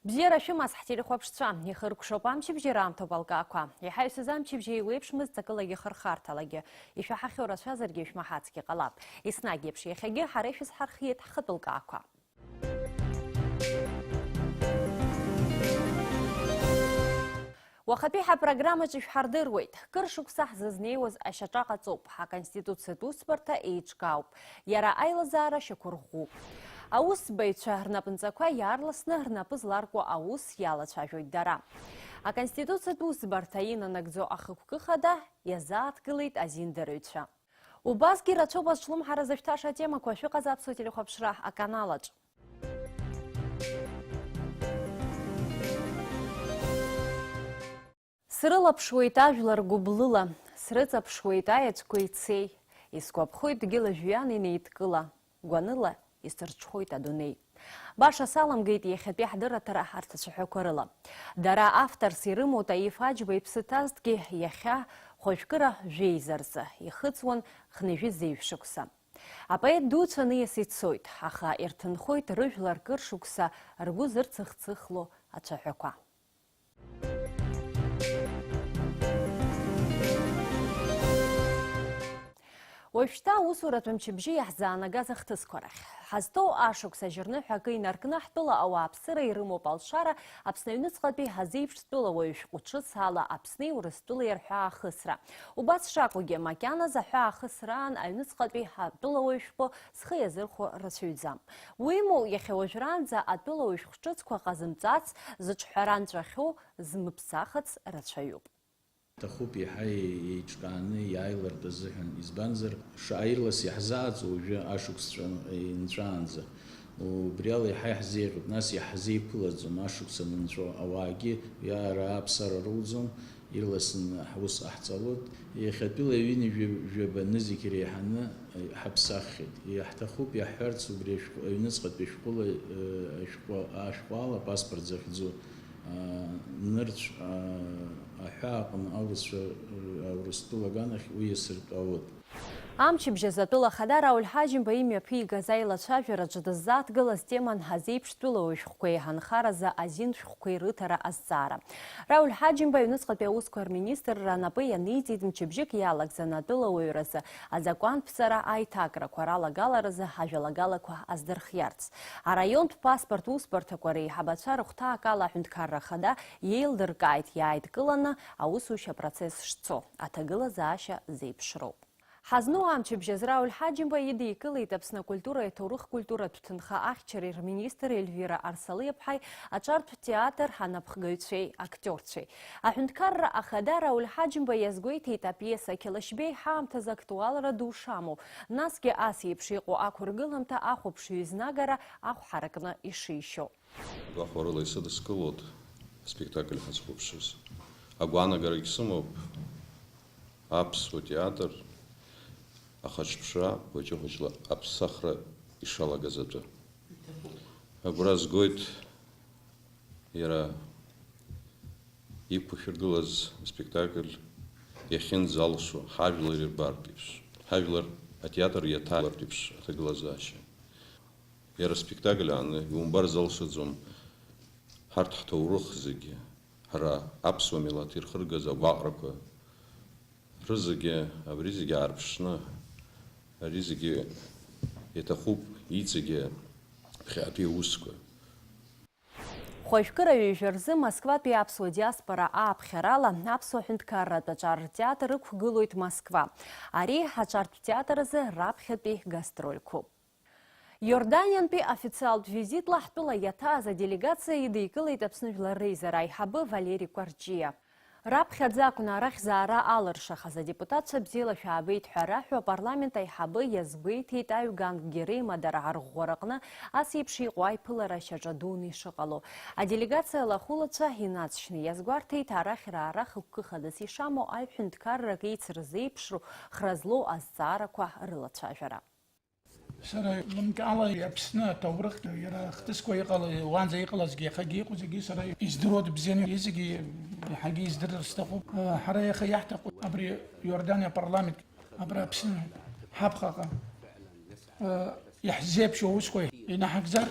Бзера шумас хтели хопшца, нехыр кшопам чибжирам тобалгаква. Яхай сузам чибжи уепшмыз закалаги хархарталаги. Иша хахиора шазарги шмахацки қалап. Иснаги пшихаги харефис хархиет хатылгаква. وخبيحة برنامج حردر ويت كرشوك صح زنيوز أشجاقة صوب ها كونستитуция دوسبرتا إيجكاوب يرى أيلا زارة شكرغو أوس بيت شهرنا بنزاكوا يارلسنا هرنا بزلاركو أوس يالا شاجوي دارا а конституция دوسبرتا ينا نكزو أخوك خدا يزاد قليت أزين دروتشا وباسكي راتشوبا شلوم حرزفتاشا تيما كوشو قزاب سوتي لخوب شراح أكانالاج Срылаԥшуеит ажәлар гәыблыла, срыҵаԥшуеит аеҵәқәа ицеи, искәаԥхоит гьыла жәҩан инеидкыла, гәаныла исырҽхәоит адунеи. Баша саламгеит иахьатәи ҳдырраҭара арҭ ацәаҳәақәа рыла. Дара авторс ирымоу Таиф Аџьба иԥсы ҭазҭгьы иахьа хәажәкыра жәеизарзы ихыҵуан хнажәы зеиҩшықәса. Апоет дуцәа ниас ицоит, аха ирҭынхоит рыжәлар кыршықәса ргәы зырцыхцыхло ацәаҳәақәа. Уажәшьҭа аусуратә мчыбжьы иаҳзаанагаз ахҭысқәа рахь. Ҳазҭоу ашықәс ажьырныҳәа акы инаркны ҳтәыла ауааԥсыра ирымоуп алшара Аԥсны аҩныҵҟатәи ҳазеиԥштәыла уаҩшәҟәы ҿыц ала Аԥсни Урыстәылеи рҳәаахысра. Убас шакәугьы макьаназ аҳәаахысраан аҩныҵҟатәи ҳатәыла уаҩшәҟәы зхы иазырхәо рацәаҩӡам. Уимоу иахьа уажәраанӡа атәыла уаҩшәҟә ҿыцқәа ҟазымҵац зыҿҳәара нҵәахьоу змыԥсахыц рацәаҩуп. تخوب يحيي يجكاني يايلر بزهن إزبانزر شايرلس يحزاز وجا أشوكس نترانزا وبريال يحيي حزير ناس يحزي بلزم أشوكس نترو أواجي يا راب سر روزم يرلسن حوس أحتلود يخبيل يويني جب نزيك ريحنا حبساخد يحتخوب يحرت وبريش ينسقط بشقول أشقال باسبورت زخزو نرج أحاقن أورستولا جانخ ويسرت أود. Амчыбжьаз атәыла хада Рауль Ҳаџьымба имҩа ԥигаз аилацәажәараҿы дыззааҭгылаз теман ҳазеиԥштәыла уаҩшәҟәқәа еиҳанхаразы азин шәҟәқәеи рыҭара азҵаара. Рауль Ҳаџьымба аҩныҵҟатәи аусқәа рминистрра напы ианиҵеит мчыбжьык иалагӡаны атәылауаҩразы азакәантәцара аиҭакрақәа ралагаларазы ҳажәалагалақәа аздырхиарц. Араионтә паспорт усбарҭақәа реиҳабацәа рыхәҭаак ала аҳәынҭқарра хада иеилдыркааит иааидкыланы аусушьа процесс шцо, аҭагылазаашьа зеиԥшроуп. Ҳазну амчыбжьаз Рауль Ҳаџьымба идикылеит Аԥсны акультура иҭоурых культуратә ҭынха ахьчареи рминистр Ельвира Арсалиаԥҳаи аҿартә театр ҳанапхгаҩцәеи актиорцәеи. Аҳәынҭқарра ахада Рауль Ҳаџьымба иазгәеиҭеит апиеса Қьалашьбеи ҳаамҭаз актуалра ду шамоу, насгьы ас еиԥш иҟоу ақәыргыламҭа ахәаԥшҩы изнагара ахә ҳаракны ишишьо. Гәахәарыла исыдыскылоит спектакль ҳазхәаԥшыз. Агәаанагарагьы сымоуп аԥсуа театр ахаҿԥшра хәыҷы-хәыҷла аԥсахра ишалагаз атәы. Агәра згоит иара иқәышәыргылаз спектакль иахьынӡалшо ҳажәлар ирбартә еиԥш, ҳажәлар атеатр иаҭалартә еиԥш аҭагылазаашьа. Иара спектакль ааны иумбар залшаӡом ҳарҭ ҳҭоурых зегьы, ҳара аԥсуа милаҭ ирхыргаз агәаҟрақәа рызегьы абри зегьы аарԥшны ари зегьы иаҭахуп иҵегьы ԥхьаатәи аусқәа. Хәажәкыра ҩажәа рзы Москватәи аԥсуа диаспора ааԥхьарала аԥсуа ҳәынҭқарратә аҿартә театр ықәгылоит Москва. Ари ҳаҿартә театр азы раԥхьатәи гастрольқәоуп. Иорданиантәи официалтә визитла ҳтәыла иаҭааз аделегациа идикылеит Аԥсны жәлар реизара аиҳабы Валери Кәарҷиа. Раԥхьаӡа акәны арахь заара алыршахаз адепутатцәа бзиала шәаабеит ҳәа раҳәо апарламент аиҳабы иазгәеиҭеит аҩгангьы реимадара арӷәӷәараҟны ас еиԥш иҟоу аиԥылара шьаҿа дуны ишыҟало. Аделегациа лахәылацәа инацшьны иазгәарҭеит арахь-раарах ықәкы хадас ишамоу аҩ-ҳәынҭқаррак еицырзеиԥшроу хра злоу азҵаарақәа рылацәажәара. Сара лымкаала Аԥсны аҭоурых иара хҭысқәа уанӡа иҟалазгьы иахагьы иҟоу зегьы сара издыруа бзианы зегьы иаҳагьы издырыр сҭахуп. Ҳара иаха иаҳҭаху абри Иордания апарламент абра Аԥсны ҳаԥхьаҟа иаҳзеиԥшу аусқәа инаҳагӡар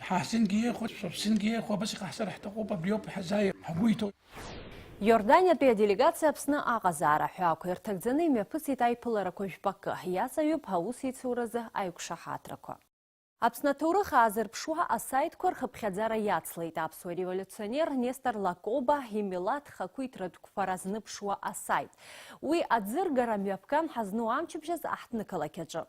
حاسين جيه شوفسين جيه بس يحسر احتقوبة بريوب حزاي حقويتو Иорданиатәи аделегациа Аԥсны аҟазаара ҳәақәа ирҭагӡаны имҩаԥысит аиԥыларақәа жәпакы, иаҵаҩуп аусеицуразы аиқәшаҳаҭрақәа. Аԥсны аҭоурых аазырԥшуа асаитқәа рхыԥхьаӡара иацлеит аԥсуа революционер Нестор Лакоба имилаҭ хақәиҭратә қәԥара зныԥшуа асайт. Уи аӡыргара мҩаԥган ҳазну амчыбжьаз аҳҭнықалақь аҿы.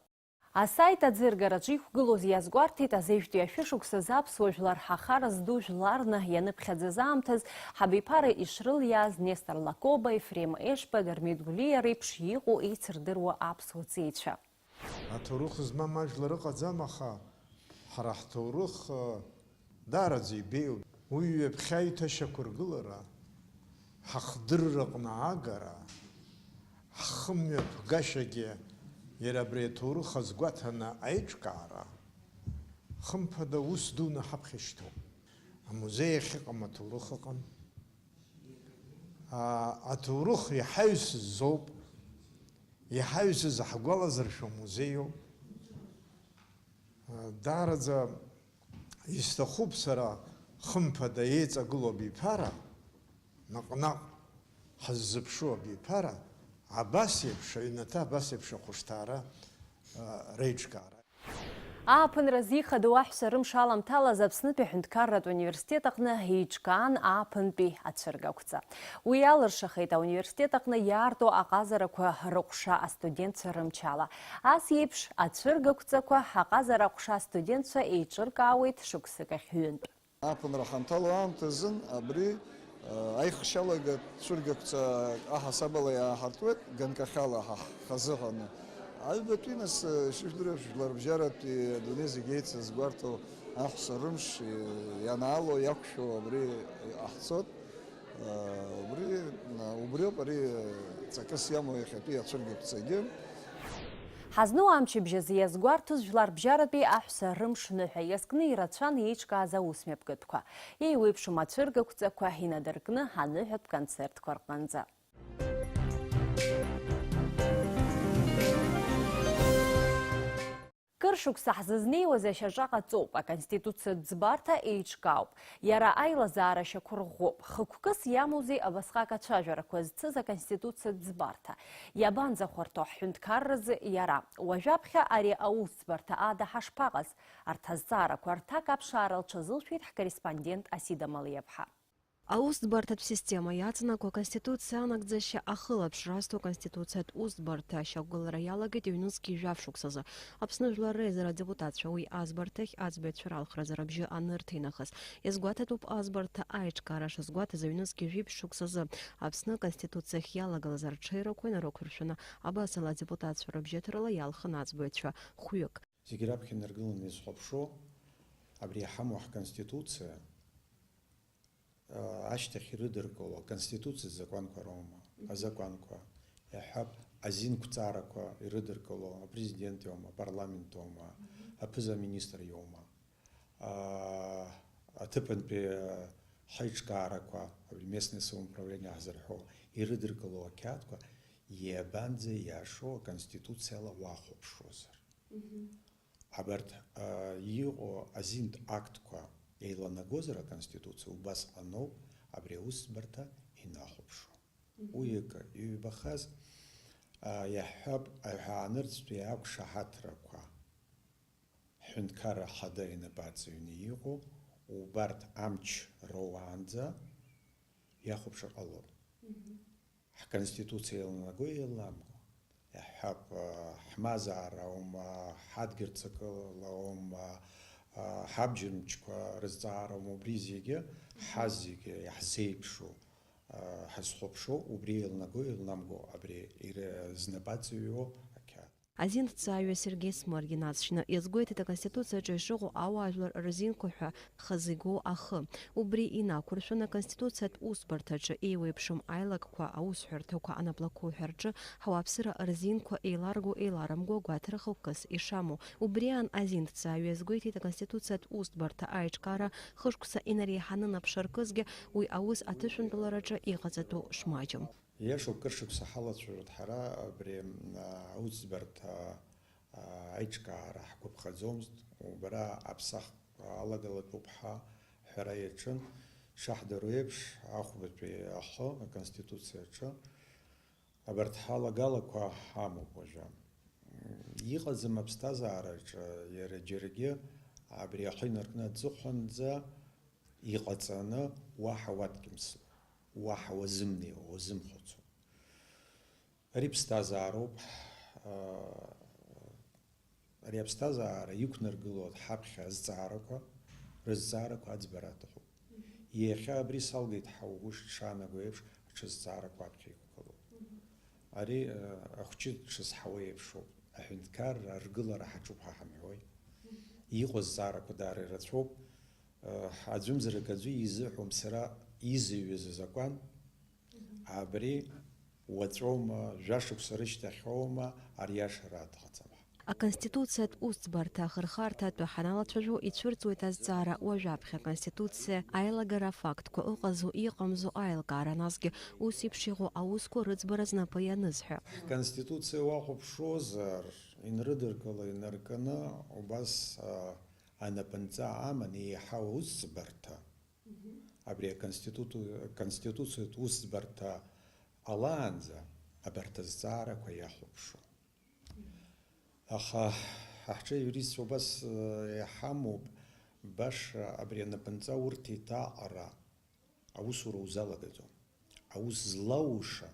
Асайт аӡыргараҿы иқәгылоз иазгәарҭеит азеижәтәи ашәышықәсаз аԥсуа жәлар ҳахара зду жәларны ианыԥхьаӡаз аамҭаз ҳабиԥара ишрылиааз Нестор Лакоба, Ефрем Ешба, Дырмит Гәлиа реиԥш иҟоу еицырдыруа аԥсуа ҵеицәа. Аҭоурых змам ажәлар ыҟаӡам, аха ҳара ҳҭоурых даараӡа ибеиоуп. Уи ҩаԥхьа иҭашьақәыргылара, ҳахдырраҟны агара, ҳхымҩаԥгашьагьы иара абри аҭоурых азгәаҭаны аиҿкаара, хымԥада ус дуны ҳаԥхьа ишьҭоуп. Амузеи ахьыҟам аҭоурых ыҟам. Аҭоурых иҳаҩсыз зоуп, иҳаҩсыз ҳгәалазыршәо музеиуп. Даараӡа исҭахуп сара хымԥада еиҵагылоу абиԥара, наҟ-наҟ ҳаззыԥшу абиԥара, абас еиԥш аҩнаҭа, абас еиԥш ахәышҭаара реиҿкаара. Ааԥынраз ихадоу аҳәса рымш аламҭалаз Аԥснытәи аҳәынҭқарратә университет аҟны еиҿкаан ааԥынтәи ацәыргақәҵа. Уи алыршахеит ауниверситет аҟны иаарту аҟазарақәа рыҟәша астудентцәа рымчала. Ас еиԥш ацәыргақәҵақәа аҟазара ҟәша астудентцәа еиҿыркаауеит шықәсык ахь ҩынтә. Ааԥынра ҳанҭало аамҭазын абри аихшьалага цәыргақәҵа аҳасабала иааҳартуеит ганкахьала ҳазыҳәаны. Аҩбатәи нас шыжәлар жәларбжьаратәи адунеи зегьы еицызгәарҭо аҳәса рымш ианаало иақәшәо абри ҟаҳҵоит. Убриоуп ари ҵакыс иамоу иахьатәи ацәыргақәҵагьы. Ҳазну амчыбжьаз иазгәарҭоз жәларбжьаратәи аҳәса рымш ныҳәа иазкны ирацәан еиҿкааз аусмҩаԥгатәқәа. Еиуеиԥшым ацәыргақәҵақәа инадыркны аныҳәатә концертқәа рҟынӡа. Кыршықәса ҳзызнеиуаз ашьаҿаҟа ҵоуп, аконституциатә ӡбарҭа еиҿкаауп. Иара аилазаара шьақәырӷәӷәоуп. Хықәкыс иамоузеи абасҟак ацәажәарақәа зцыз аконституциатә ӡбарҭа. Иабанӡахәарҭоу ҳҳәынҭқарразы иара. Уажәаԥхьа ари аусӡбарҭа ада ҳашԥаҟаз. Арҭ азҵаарақәа рҭак аԥшаара лҽазылшәеит ҳкорреспондент Асида Малиаԥҳа. Аусӡбарҭатә система иаҵанакуа аконституциа анагӡашьа ахылаԥшра азҭо аконституциатә усӡбарҭа ашьақәгылара иалагеит аҩнуҵҟа жәаф шықәсазы. Аԥсны Жәлар Реизара адепутатцәа уи азбарҭахь аӡбаҩцәа ралхразы рыбжьы анырҭинахыс. Иазгәаҭатәуп азбарҭа аиҿкаара шазгәаҭаз аҩнуҵҟа жәиԥшь шықәсазы. Аԥсны аконституциахь иалагалаз арҽеирақәа инарықәыршәаны абасала адепутатцәа рыбжьыҭарала иалхан аӡбаҩцәа хәҩык. Зегьы раԥхьа инаргыланы изхәаԥшуа абри иҳамоу ҳконституциа ашьҭахь ирыдыркыло аконституциатә законқәа роума, азакәанқәа, иаҳҳәап азинқәҵаарақәа ирыдыркыло апрезидент иоума, апарламент иоума, аԥыза-министр иоума, аҭыԥантәи ҳаиҿкаарақәа, местное самоуправление ҳзырҳәо ирыдыркыло ақьаадқәа иабанӡа иашоу аконституциала уахәаԥшуазар. Абарҭ иҟоу азинтә актқәа еиланагозар аконституциа убас аноуп абри аусӡбарҭа инахәаԥшуа. Уи икы иҩбахаз иаҳҳәап аҳәаанырцәтәи ақәшаҳаҭрақәа ҳҳәынҭқарра ҳада инапаҵаҩны иҟоу убарҭ амч роуаанӡа иахәаԥшыр ҟалоит. Ҳконституциа еиланаго еиламго иаҳҳәап ҳмазаара аума, ҳадгьырҵакыла аума, ҳабџьармычқәа рызҵаара убри зегьы ҳазегьы иаҳзеиԥшу ҳазхәаԥшуа убри еилнаго еиламго абри знапаҵаҩу ақьаад. Азинҭҵааҩы Сергеи Смыргин ацәшьны иазгәеиҭеит аконституциаҿы ишыҟоу ауаажәлар рзинқәа ҳәа хазы игоу ахы. Убри инақәыршәан аконституциатә усбарҭаҿы еиуеиԥшым аилагқәа, аусҳәарҭақәа анаплақәоуҳәа рҿы ҳауааԥсыра рзинқәа еиларго-еиларамго гәаҭара хықәкыс ишамоу. Убри аан азинҭҵааҩы иазгәеиҭеит аконституциатә усбарҭа аиҿкаара хышықәса инареиҳаны наԥшаркызгьы уи аус аҭышәынтәалараҿы иҟаҵатәу шмаҷым. Иашоуп кыршықәса ҳалацәажәоит ҳара абри аусӡбарҭа аиҿкаара ҳгәаԥхаӡомызт. Бара аԥсахк алагалатәуп ҳәа ҳәара иаҿын, ишаҳдыру еиԥш, ахәбатәи ахы аконституциа аҿы абарҭ ҳалагалақәа ҳамоуп уажәы. Иҟаӡам аԥсҭазаараҿы иара џьарагьы абри ахы инаркны аҵыхәанӡа иҟаҵаны уаҳа уадкьымсым, уаҳа уазымнеиуа, уазымхәыцуа. Ари ԥсҭазаароуп. Ари аԥсҭазаара иқәнаргылоит ҳаԥхьа азҵаарақәа, рызҵаарақәа аӡбара аҭахуп. Иахьа абри салгеит ҳаугәышт шаанаго еиԥш аҽызҵаарақәа аԥхьа иқәгылоуп. Ари ахәҷы дшызҳауа еиԥшуп. Аҳәынҭқарра аргылара ҳаҿуп ҳәа ҳамҳәои. Иҟоу азҵаарақәа даара ирацәоуп. Аӡәымзарак аӡәы изыҳәом сара изыҩыз азакәан, абри уаҵәоума, жәашықәса рышьҭахьоума ариашара адҟаҵама. Аконституциятә усӡбарҭа ахырхарҭатәы ҳаналацәажәо ицәырҵуеит азҵаара уажәаԥхьа аконституциа аилагара афактқәа ыҟазу иҟамзу аилкаара, насгьы ус еиԥш иҟоу аусқәа рыӡбара знапы ианызҳәа. Ҳконституциа уахәаԥшуазар, инрыдыркыло инарканы убас анапынҵа аман еиҳа усӡбарҭа, абри аконституциатә усӡбарҭа алаанӡа абарҭ азҵаарақәа иахәаԥшуа. Аха ҳаҳҿы аиуристцәа убас иҳамоуп, баша абри анапынҵа урҭ еиҭаҟара аусура узалагаӡом. Аус злауша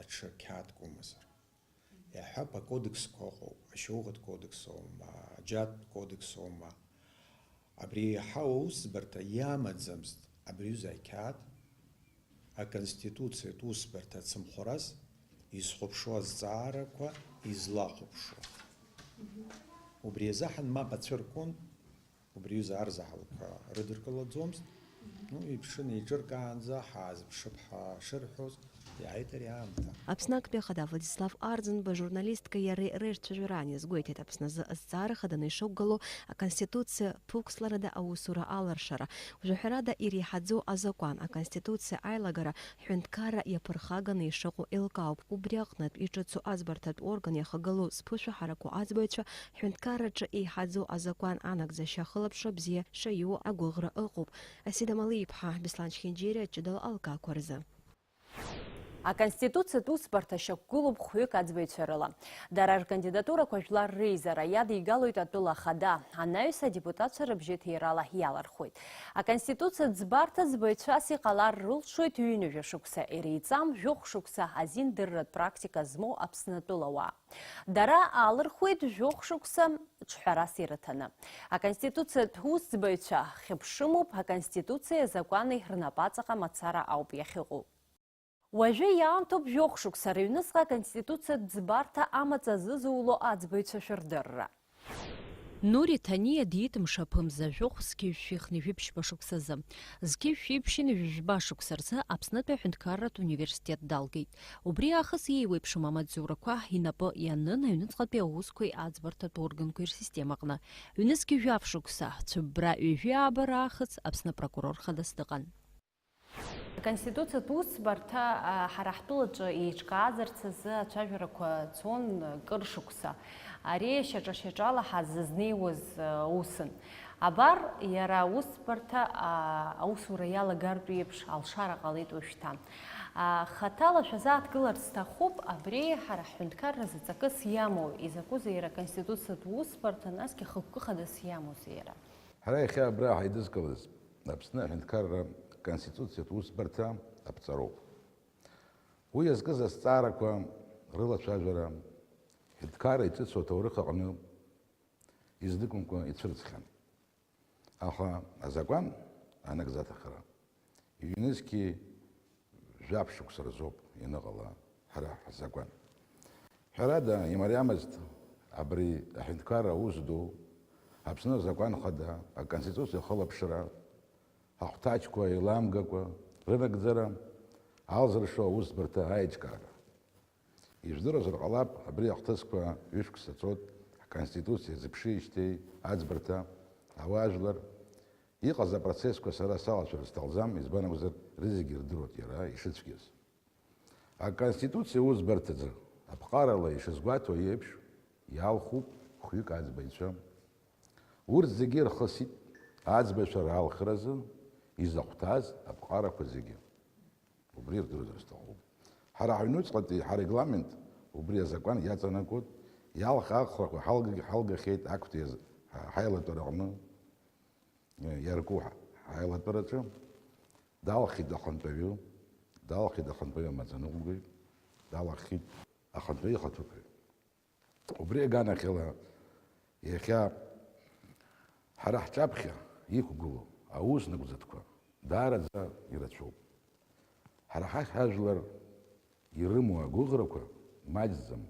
аҽы қьаадк умазар. Иаҳҳәап, акодексқәа ыҟоуп, ашьоуӷатә кодекс аума, аџьатә кодекс аума. Абри еиҳа аусӡбарҭа иамаӡамызт абриҩыза ақьаад аконституциатә усӡбарҭа ацымхәрас изхәаԥшуа азҵаарақәа излахәаԥшуа. Убри азаҳан мап ацәыркун, убриҩыза арзаҳалқәа рыдыркылаӡомызт. Иԥшын еиҿыркаанӡа ҳаазыԥшып ҳәа шырҳәоз, иааит ари аамҭа. Аԥсны актәи ахада Владислав Арӡынба журналистка иареи реицәажәара иазгәеиҭеит Аԥсны азы азҵаара хаданы ишықәгылоу аконституциа ԥықәсларада аусура аларшара. Уажәаҳәарада иреиҳаӡоу азакәан аконституциа аилагара ҳҳәынҭқарра иаԥырхаганы ишыҟоу еилкаауп. Убри аҟнытә иҿыцу аӡбарҭатә орган иахагылоу зԥышәаҳарақәоу аӡбаҩцәа ҳҳәынҭқарраҿы еиҳаӡоу азакәан анагӡашьа ахылаԥшра бзиа шаиуа агәыӷра ыҟоуп. Асида Малиԥҳа, Беслан Чхинџьириа, Ҷыдала Алкақәа рзы. Аконституциятә усбарҭа шьақәгылоуп хәҩык аӡбаҩцәа рыла. Дара ркандидатурақәа жәлар реизара иадигалоит атәыла ахада, анаҩс адепутатцәа рыбжьыҭирала иалархәоит. Аконституциатә ӡбарҭа ӡбаҩцәас иҟалар рылшоит ҩынҩажәа шықәса, иреиҵам жәохә шықәса азиндырратә практика змоу Аԥснытәылауаа. Дара аалырхәеит жәохә шықәса ҿҳәарас ирыҭаны. Аконституциатә усӡбаҩцәа хьыԥшымуп, аконституциа азакәани рнапаҵаҟа мацара ауп иахьыҟоу. Уажәы иаамҭоуп жәохә шықәса рыҩнуҵҟа аконституциатә ӡбарҭа амаҵ азызуло аӡбаҩцәа шәырдырра. Нури Ҭаниа диитмшаԥымза жәохә зқьышәшәихны жәиԥшьба шықәсазы. Зқьышәшәиԥшьын жәжәба шықәса рзы Аԥснытәи аҳәынҭқарратә университет далгеит. Убри аахыс иеиуеиԥшым амаҵзурақәа инапы ианын аҩнуҵҟатәи аусқәеи аӡбарҭатә органқәеи рсистемаҟны. Ҩнызқьи жәаф шықәса цәыббра ҩажәи аабара аахыҵ Аԥсны прокурор хадас дыҟан. Аконституциатә усбарҭа ҳара ҳтәылаҿы еиҿкаазарц азы ацәажәарақәа цон кыр шықәса. Ари шьаҿа-шьаҿала ҳазызнеиуаз усын. Абар иара аусбарҭа аусура иалагартә еиԥш алшара ҟалеит уажәшьҭа. Хаҭала шәазааҭгыларц сҭахуп, абри ҳара ҳҳәынҭқарра заҵакыс иамоу, изакәызеи иара аконституциатә усбарҭа, насгьы хықәкы хадас иамоузеи иара. Ҳара иахьа абра ҳаидызкылаз Аԥсны аҳәынҭқарра Конституциатә усбарҭа аԥҵароуп. Уи иазкыз азҵаарақәа рылацәажәара ҳәынҭқарра иҿыцу аҭоурых аҟны изныкымкәа ицәырҵхьан. Аха азакәан анагӡаҭахара ҩнызқьи жәаф шықәса рзоуп ианыҟала ҳара ҳзакәан. Ҳәарада имариамызт абри аҳәынҭқарра аус ду, Аԥсны азакәан хада, аконституциа ахылаԥшра, ҳахәҭаҷқәа еиламгакәа рынагӡара алзыршо аусбарҭа аиҿкаара. Ижәдыруазар ҟалап, абри ахҭысқәа ҩышықәса цоит ҳконституциа зыԥшижьҭеи аӡбарҭа ауаажәлар. Иҟаз апроцессқәа сара салацәарц сҭахӡам, избан акәзар рызегьы ирдыруеит иара ишыцәгьаз. Аконституциа усбарҭаӡа аԥҟарала ишызгәаҭо еиԥш иалхуп хәҩык аӡбаҩцәа. Урҭ зегьы ирхысит аӡбашәа раалхразы изахәҭаз аԥҟарақәа зегьы. Убри ирдыруазар сҭахуп. Ҳара ҳаҩнуҵҟатәи ҳарегламент убри азакәан иаҵанакуеит, иалха-аахрақәа ҳалгахьеит актәи ҳаилатәара аҟны иарку ҳаилатәараҿы. Далахеит ахантәаҩы, далахеит ахантәаҩы амаӡаныҟәгаҩ, далахеит ахантәаҩы ихаҭыԥаҩ. Убри аганахьала иахьа ҳара ҳҿаԥхьа иқәгылоу аус нагәӡатәқәа даараӡа ирацәоуп. Ҳара ҳажәлар ирымоу агәыӷрақәа маҷӡам,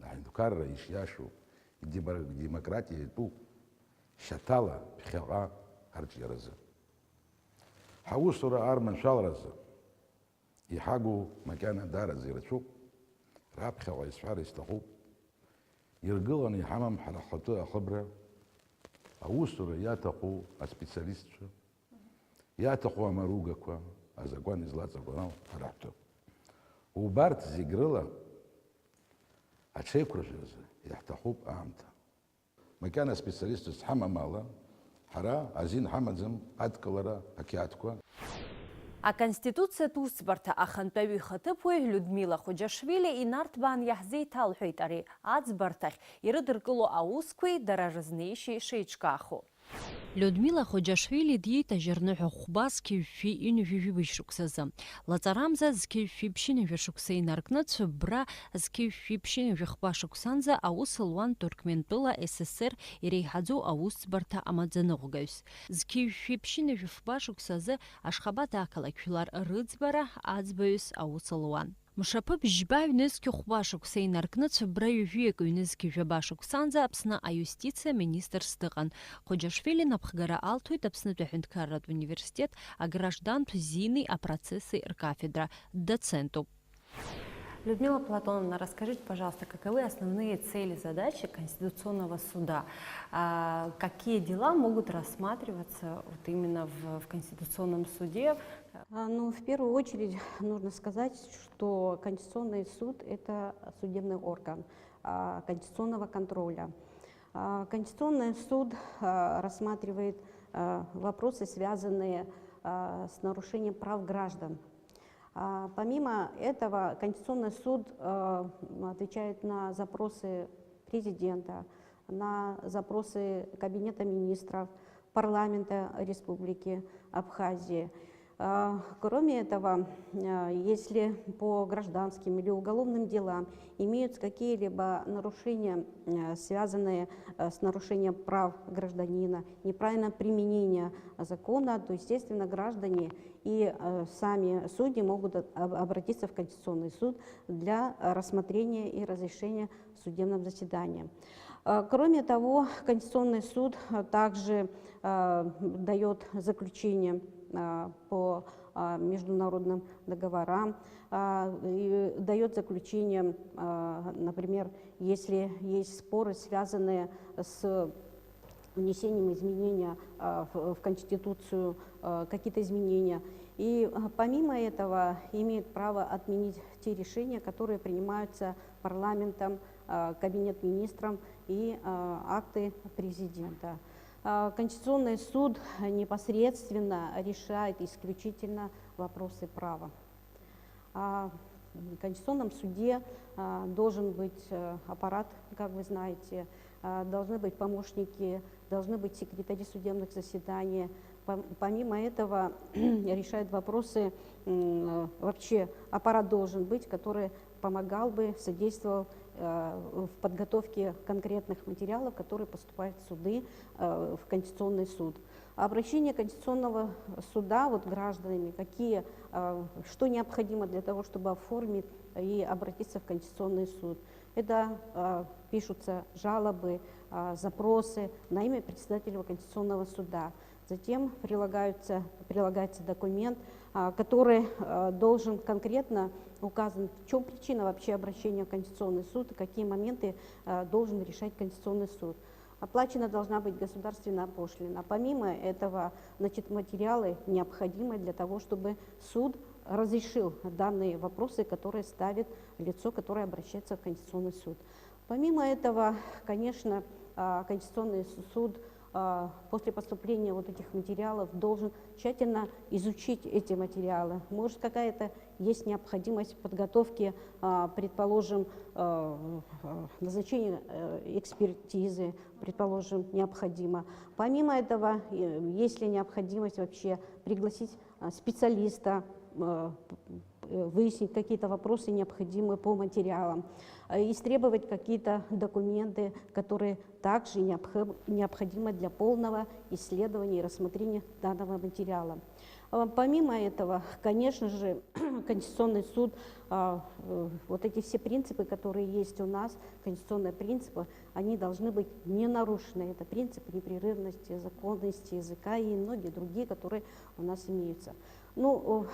аҳәынҭқарра ишиашоу, идемократиа иатәу шьаҭала ԥхьаҟа арҿиаразы. Ҳаусура арманшәаларазы иҳагу макьана даараӡа ирацәоуп, раԥхьаҟа исҳәар исҭахуп. Иргыланы иҳамам ҳара ҳхатәы ахыбра, аусура иаҭаху аспециалистцәа, иаҭаху амаругақәа, азакәан излаҵабырау ҳара ҳҭыԥ. Убарҭ зегь рыла аҽеиқәыршәазы иаҳҭахуп аамҭа. Макьана аспециалистцәа зҳамам ала, ҳара азин ҳамаӡам адкылара ақьаадқәа. Аконституциатә усбарҭа ахантәаҩы ихаҭыԥуаҩ Людмила Хоџьашвили инарҭбаан иаҳзеиҭалҳәеит ари аӡбарҭахь ирыдыркыло аусқәеи дара рызнеишьеи шеиҿкаахо. Людмила Хоџьашвили диит ажьырныҳәа хәба зқьышәшәи иҩажәижәибажь шықәсазы. Лаҵарамза зқьышәшәи ԥшьынҩажәа шықәса инаркны цәыббра зқьышәшәи ԥшьынҩажәа хәба шықәсанӡа аус луан Ҭырқәментәыла СССР иреиҳаӡоу аусӡбарҭа амаӡаныҟәгаҩс. Зқьышәшәи ԥшьынҩажәа хәба шықәсазы Ашхабад ақалақь жәлар рыӡбара аӡбаҩыс аус луан. Мшаԥы бжьба ҩнызқьы хәба шықәса инаркны цәыббра ҩажәиак ҩнызқьы жәаба шықәсанӡа Аԥсны аиустициа министрс дыҟан. Хоџьашвили напхгара алҭоит Аԥснытәи аҳәынҭқарратә университет аграждантә зини апроцесси ркафедра, доцентуп. Людмила Платоновна, расскажите, пожалуйста, каковы основные цели и задачи Конституционного суда? Какие дела могут рассматриваться вот именно в Конституционном суде? Ну, в первую очередь нужно сказать, что Конституционный суд – это судебный орган конституционного контроля. Конституционный суд рассматривает вопросы, связанные с нарушением прав граждан. Помимо этого, Конституционный суд отвечает на запросы президента, на запросы Кабинета министров, парламента Республики Абхазия. Кроме этого, если по гражданским или уголовным делам имеются какие-либо нарушения, связанные с нарушением прав гражданина, неправильное применение закона, то, естественно, граждане и сами судьи могут обратиться в Конституционный суд для рассмотрения и разрешения в судебном заседании. Кроме того, Конституционный суд также дает заключение по международным договорам, дает заключение, например, если есть споры, связанные с внесением изменения в Конституцию, какие-то изменения. И помимо этого имеет право отменить те решения, которые принимаются парламентом, Кабинет министром и акты президента. Конституционный суд непосредственно решает исключительно вопросы права. В Конституционном суде должен быть аппарат, как вы знаете, должны быть помощники, должны быть секретари судебных заседаний. Помимо этого решает вопросы, вообще аппарат должен быть, который помогал бы, содействовал в подготовке конкретных материалов, которые поступают в суды, в Конституционный суд. Обращение Конституционного суда вот гражданами, что необходимо для того, чтобы оформить и обратиться в Конституционный суд. Это пишутся жалобы, запросы на имя председателя Конституционного суда. Затем прилагается документ, который должен конкретно указан, в чем причина вообще обращения в Конституционный суд и какие моменты должен решать Конституционный суд. Оплачена должна быть государственная пошлина. Помимо этого, материалы необходимы для того, чтобы суд разрешил данные вопросы, которые ставит лицо, которое обращается в Конституционный суд. Помимо этого, конечно, Конституционный суд после поступления вот этих материалов должен тщательно изучить эти материалы. Может, какая-то есть необходимость подготовки, предположим, назначения экспертизы, предположим, необходимо. Помимо этого, есть ли необходимость вообще пригласить специалиста, выяснить какие-то вопросы, необходимые по материалам, истребовать какие-то документы, которые также необходимы для полного исследования и рассмотрения данного материала. Помимо этого, конечно же, Конституционный суд, вот эти все принципы, которые есть у нас, конституционные принципы, они должны быть не нарушены. Это принципы непрерывности, законности языка и многие другие, которые у нас имеются. Ну,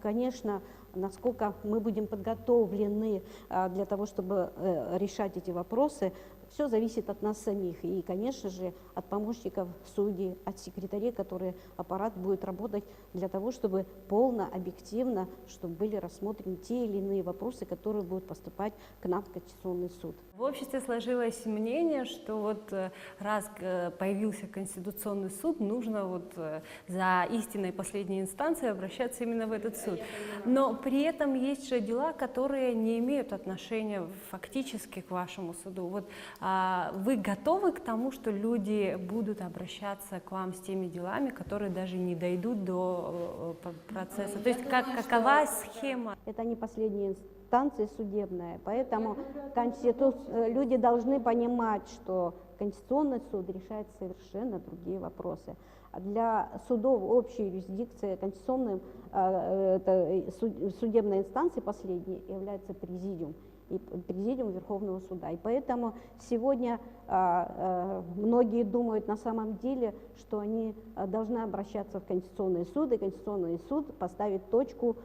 конечно, насколько мы будем подготовлены для того, чтобы решать эти вопросы, все зависит от нас самих и, конечно же, от помощников судей, от секретарей, которые аппарат будет работать для того, чтобы полно, объективно, чтобы были рассмотрены те или иные вопросы, которые будут поступать к нам в Конституционный суд. В обществе сложилось мнение, что вот раз появился Конституционный суд, нужно вот за истинной последней инстанцией обращаться именно в этот суд. Но при этом есть же дела, которые не имеют отношения фактически к вашему суду. Вот вы готовы к тому, что люди будут обращаться к вам с теми делами, которые даже не дойдут до процесса? То есть какова схема? Это не последняя инстанция судебная, поэтому люди должны понимать, что Конституционный суд решает совершенно другие вопросы. Для судов общей юрисдикции судебной инстанцией последней является президиум. И президиум Верховного суда. И поэтому сегодня многие думают на самом деле, что они должны обращаться в Конституционный суд, и Конституционный суд поставит точку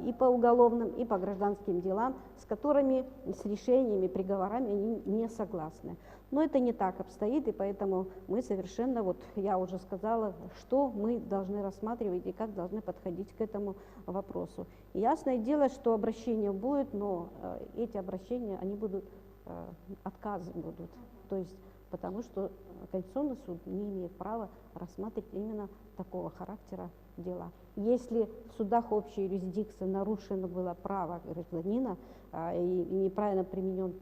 и по уголовным, и по гражданским делам, с которыми, с решениями, приговорами они не согласны. Но это не так обстоит, и поэтому мы совершенно, вот я уже сказала, что мы должны рассматривать и как должны подходить к этому вопросу. И ясное дело, что обращения будет, но эти обращения, они будут, отказы будут, то есть потому что Конституционный суд не имеет права рассматривать именно такого характера дела. Если в судах общей юрисдикции нарушено было право гражданина и неправильно применен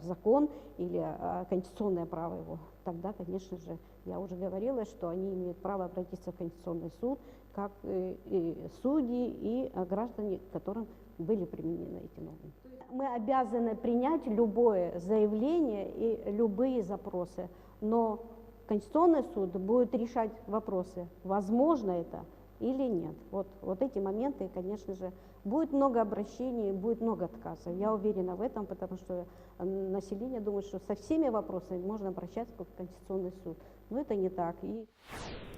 закон или конституционное право его, тогда, конечно же, я уже говорила, что они имеют право обратиться в Конституционный суд, как и судьи, и граждане, которым были применены эти нормы. Мы обязаны принять любое заявление и любые запросы, но Конституционный суд будет решать вопросы, возможно это или нет. Вот эти моменты, конечно же, будет много обращений, будет много отказов. Я уверена в этом, потому что население думает, что со всеми вопросами можно обращаться в Конституционный суд. Но это не так.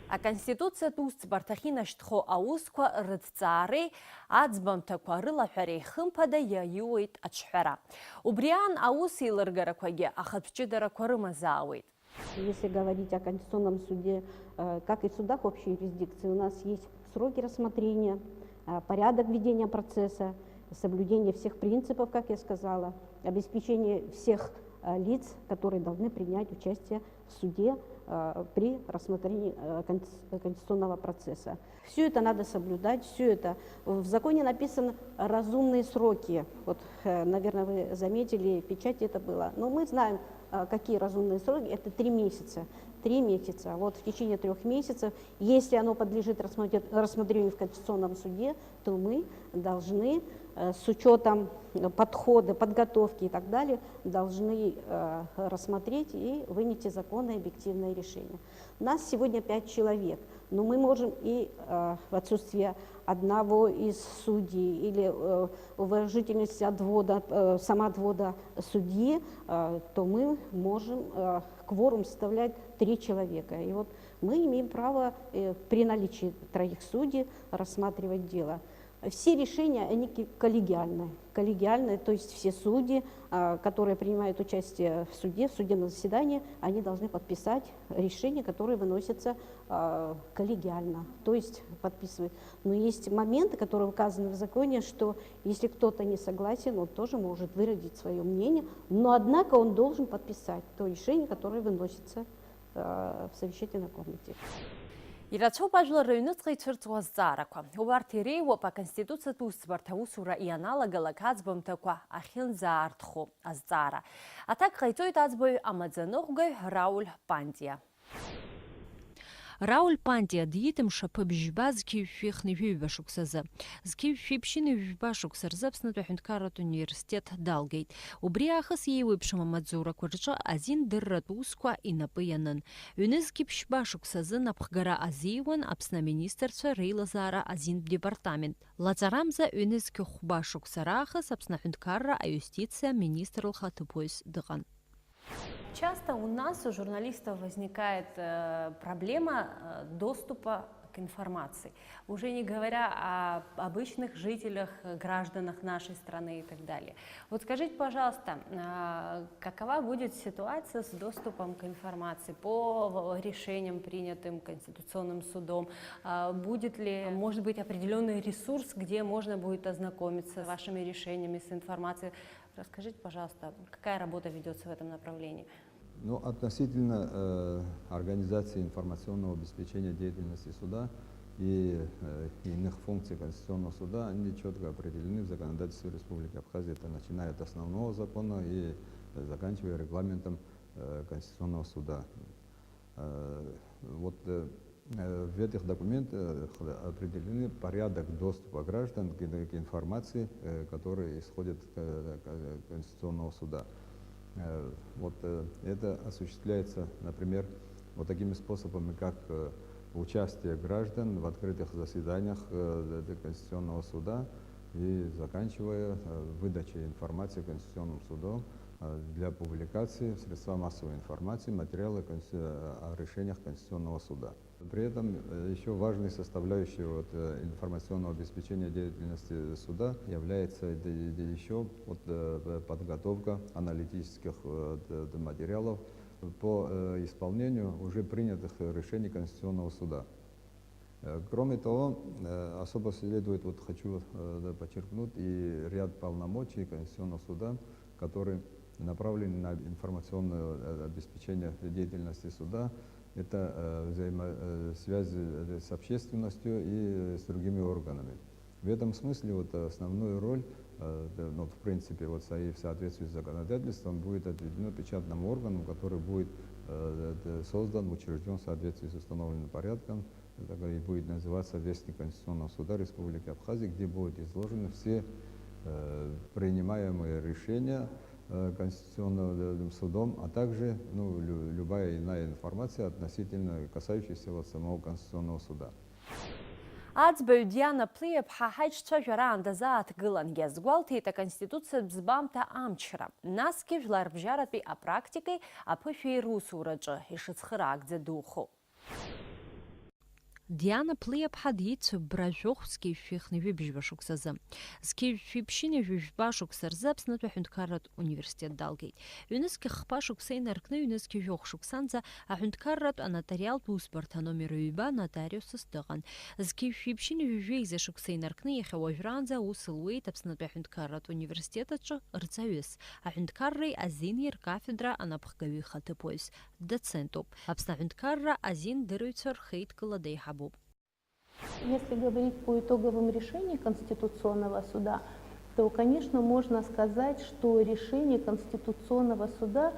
Аконституциа устбарҭахь ашьҭхо аусқәа рыҭҵаареи аӡбамҭақәа рылаҳәареи хымԥада иаиуеит аҽҳәара. Убри аан аус еилыргарақәагьы ахатә ҷыдарақәа рымазаауеит. Если говорить о Конституционном суде, как и в судах общей юрисдикции, у нас есть сроки рассмотрения, порядок ведения процесса, соблюдение всех принципов, как я сказала, обеспечение всех лиц, которые должны принять участие в суде при рассмотрении конституционного процесса. Все это надо соблюдать, все это. В законе написаны разумные сроки. Вот, наверное, вы заметили, в печати это было. Но мы знаем, какие разумные сроки. Это 3 месяца. 3 месяца. Вот в течение 3 месяцев, если оно подлежит рассмотрению в Конституционном суде, то мы должны с учетом подхода, подготовки и так далее, должны рассмотреть и вынести законное объективное решение. Нас сегодня 5 человек, но мы можем и в отсутствие одного из судей или уважительность отвода, самоотвода судьи, то мы можем кворум составлять 3 человека. И вот мы имеем право при наличии 3 судей рассматривать дело. Все решения, они коллегиальные, то есть все судьи, которые принимают участие в суде, в судебном заседании, они должны подписать решение, которое выносится коллегиально, то есть подписывают. Но есть моменты, которые указаны в законе, что если кто-то не согласен, он тоже может выразить свое мнение, но однако он должен подписать то решение, которое выносится в совещательной комнате. Ирацоуп ажәлар рыҩныҵҟа ицәырҵуа азҵаарақәа. Убарҭ иреиуоуп аконституциатә усбарҭа аусура ианалагалак аӡбамҭақәа ахьынӡаарtхо азҵаара. Аҭак ҟаиҵоит аӡбаҩ амаӡаныҟәгаҩ Рауль Пандиа. Рауль Пандиа диитымшаԥы бжьба зқьиҩшәихны ҩҩба шықәсазы. Зқьиҩшәиԥшьыны ҩжәба шықәса рзы Аԥснытәи аҳәынҭқарратә университет далгеит. Убри аахыс иеиуеиԥшым амаҵзурақәа рҿы азиндырратә усқәа инапы ианын. Ҩнызқьи ԥшьба шықәсазы напхгара азиуан Аԥсны аминистрцәа реилазаара азинтә департамент. Лаҵарамза ҩнызқьи хәба шықәса раахыс Аԥсны аҳәынҭқарра аиустициа министр лхаҭыԥуаҩыс дыҟан. Часто у нас, у журналистов, возникает проблема доступа к информации. Уже не говоря о обычных жителях, гражданах нашей страны и так далее. Вот скажите, пожалуйста, какова будет ситуация с доступом к информации по решениям, принятым Конституционным судом? Будет ли, может быть, определенный ресурс, где можно будет ознакомиться с вашими решениями, с информацией? Расскажите, пожалуйста, какая работа ведется в этом направлении? Ну, относительно организации информационного обеспечения деятельности суда и иных функций Конституционного суда, они четко определены в законодательстве Республики Абхазия. Это начиная от основного закона и заканчивая регламентом Конституционного суда. Вот в этих документах определены порядок доступа граждан к информации, которая исходит от Конституционного суда. Вот это осуществляется, например, вот такими способами, как участие граждан в открытых заседаниях Конституционного суда и заканчивая выдачей информации Конституционным судом для публикации в средства массовой информации материалы о решениях Конституционного суда. При этом еще важной составляющей информационного обеспечения деятельности суда является еще подготовка аналитических материалов по исполнению уже принятых решений Конституционного суда. Кроме того, особо следует, хочу подчеркнуть, и ряд полномочий Конституционного суда, которые направлены на информационное обеспечение деятельности суда. Это взаимосвязь с общественностью и с другими органами. В этом смысле основную роль, в принципе, в соответствии с законодательством, будет отведена печатному органу, который будет создан, учрежден в соответствии с установленным порядком, и будет называться Вестник Конституционного суда Республики Абхазия, где будут изложены все принимаемые решения Конституционным судом, а также любая иная информация относительно касающаяся самого Конституционного суда. Аӡбаҩ Диана Плиаԥҳа ҳаиҿцәажәараан дазааҭгылан иазгәалҭеит аконституциатә ӡбамҭа амчра. Насгьы жәларбжьаратәи апрактикеи аԥышәеи русураҿы ишыцхыраагӡа духоуп. Диана Плиаԥҳа диицәоуп бражәохә зқьиҩшәихны ҩыбжьба шықәсазы. Зқьиҩшәиԥшьыни ҩажәба шықәса рзы Аԥснытәи аҳәынҭқарратә университет далгеит. Ҩнызқьи хԥа шықәса инаркны ҩнызқьи жәохә шықәсанӡа аҳәынҭқарратә анотариалтә усбарҭа номер 2 нотариусс дыҟан. Зқьиҩшәиԥшьыни ҩажәеиза шықәса инаркны иахьа уажәраанӡа аус луеит Аԥснытәи аҳәынҭқарратә университет аҿы рҵаҩыс. Аҳәынҭқарреи азини ркафедра анапхгаҩы ихаҭыԥуаҩыс доцентуп. Аԥсны аҳәынҭқарра азиндырыҩцәа рхеидкыла деиҳабуп. Если говорить по итоговым решениям Конституционного суда, то, конечно, можно сказать, что решения Конституционного суда,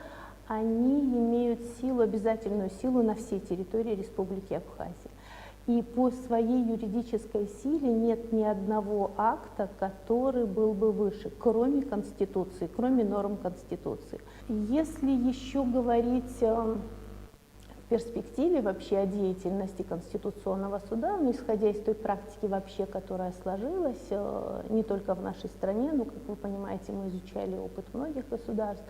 они имеют силу, обязательную силу на всей территории Республики Абхазия. И по своей юридической силе нет ни одного акта, который был бы выше, кроме Конституции, кроме норм Конституции. Если еще говорить в перспективе вообще о деятельности Конституционного суда, но исходя из той практики вообще, которая сложилась не только в нашей стране, но, как вы понимаете, мы изучали опыт многих государств,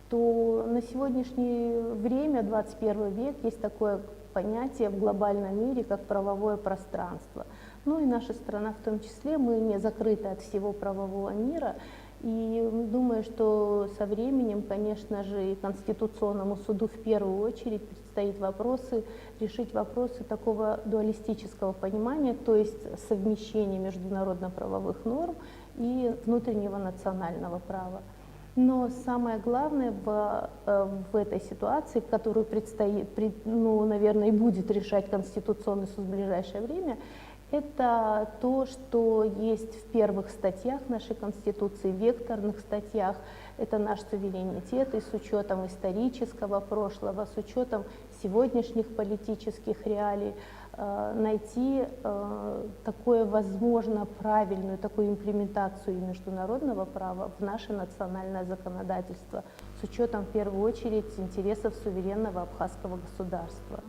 то на сегодняшнее время, 21 век, есть такое понятие в глобальном мире, как правовое пространство. Ну и наша страна в том числе, мы не закрыты от всего правового мира. И думаю, что со временем, конечно же, и Конституционному суду в первую очередь предстоит решить вопросы такого дуалистического понимания, то есть совмещения международно-правовых норм и внутреннего национального права. Но самое главное в этой ситуации, которую предстоит, наверное, и будет решать Конституционный суд в ближайшее время, это то, что есть в первых статьях нашей Конституции, векторных статьях. Это наш суверенитет, и с учетом исторического прошлого, с учетом сегодняшних политических реалий, найти такое, возможно, правильную такую имплементацию международного права в наше национальное законодательство с учетом, в первую очередь, интересов суверенного абхазского государства.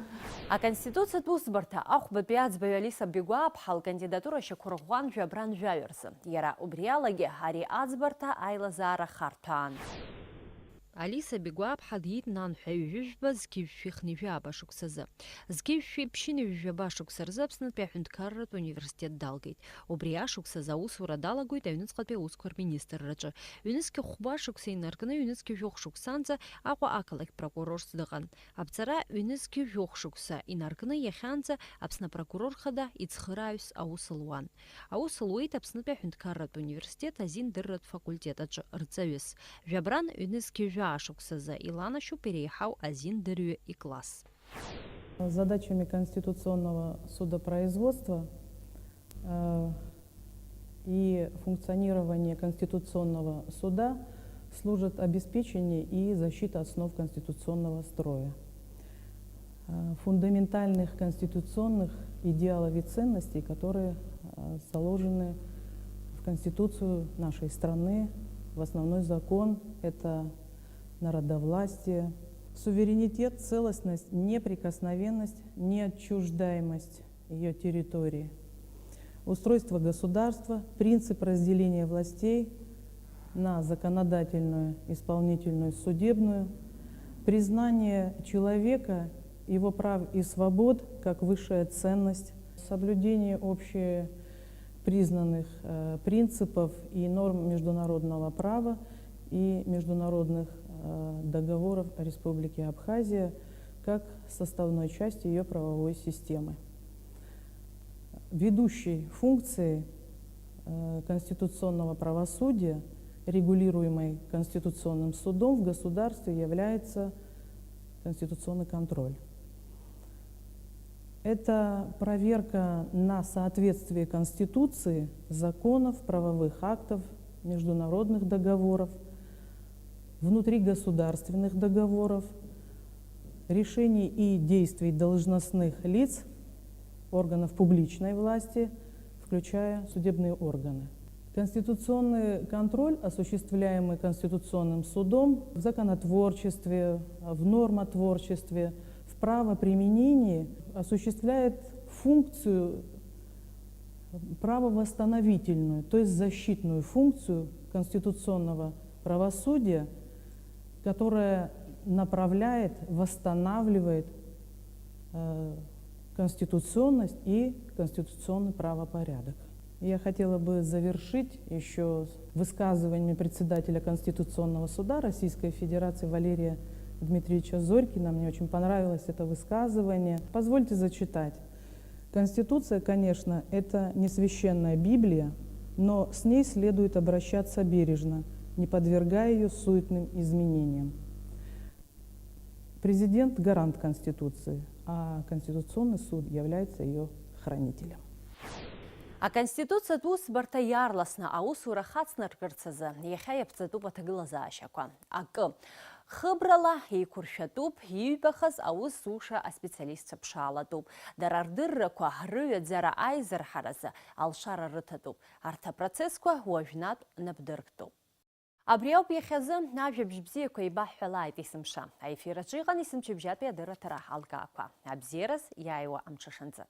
А Конституция Тусбарта Ахбапиац Бавиалиса Бигуапхал кандидатура Шакургуан Жабран Жаверса. Яра Убриалаги Хари Ацбарта Айлазара Хартан. Алиса Бигуапха дитнан хәйвижба зкившихни жаба шуксазы. Зкивши пшини жаба шуксарзы апсны пяхүнткаррат университет далгейт. Убрия шуксаза усура далагуйт авнысқат ускор министр рачы. Юнески хуба шуксейн арканы юнески жоқ шуксанза ақва акалак прокурор сдыған. Апцара юнески жоқ шукса инарканы яханза апсна прокурор хада ицхыраюс аусылуан. Аусылуит апсны пяхүнткаррат университет азин дыррат факультет ачы рцавес. Жабран юнески Шуксаза Иланашу переехал один дырю и класс. Задачами Конституционного судопроизводства и функционирования Конституционного суда служит обеспечение и защита основ конституционного строя, фундаментальных конституционных идеалов и ценностей, которые заложены в Конституцию нашей страны, в основной закон — это народовластие, суверенитет, целостность, неприкосновенность, неотчуждаемость ее территории, устройство государства, принцип разделения властей на законодательную, исполнительную, судебную, признание человека, его прав и свобод как высшая ценность, соблюдение общепризнанных принципов и норм международного права и международных договоров Республики Абхазия как составной части ее правовой системы. Ведущей функцией конституционного правосудия, регулируемой Конституционным судом в государстве, является конституционный контроль. Это проверка на соответствие Конституции, законов, правовых актов, международных договоров, внутригосударственных договоров, решений и действий должностных лиц, органов публичной власти, включая судебные органы. Конституционный контроль, осуществляемый Конституционным судом в законотворчестве, в нормотворчестве, в правоприменении, осуществляет функцию правовосстановительную, то есть защитную функцию конституционного правосудия, которая направляет, восстанавливает конституционность и конституционный правопорядок. Я хотела бы завершить еще высказываниями председателя Конституционного суда Российской Федерации Валерия Дмитриевича Зорькина. Мне очень понравилось это высказывание. Позвольте зачитать. Конституция, конечно, это не священная Библия, но с ней следует обращаться бережно, не подвергая ее суетным изменениям. Президент – гарант Конституции, а Конституционный суд является ее хранителем. А Конституция тус барта ярласна, а усура хацнар кырцазы, ехая пцатупа тагылаза ашаква. Акы хыбрала и куршатуп, юбахаз аус суша а специалист пшалатуп. Дарардырра ква рывет зара айзер харазы, алшара рытатуп. Арта процесс ква уажнат набдырктуп. Абриау бьехазы навжабжбзи куйбахвалайт исымша. А эфира джиган исымчебжат бядыра тара алгаква. Абзераз яйва амчашанзы.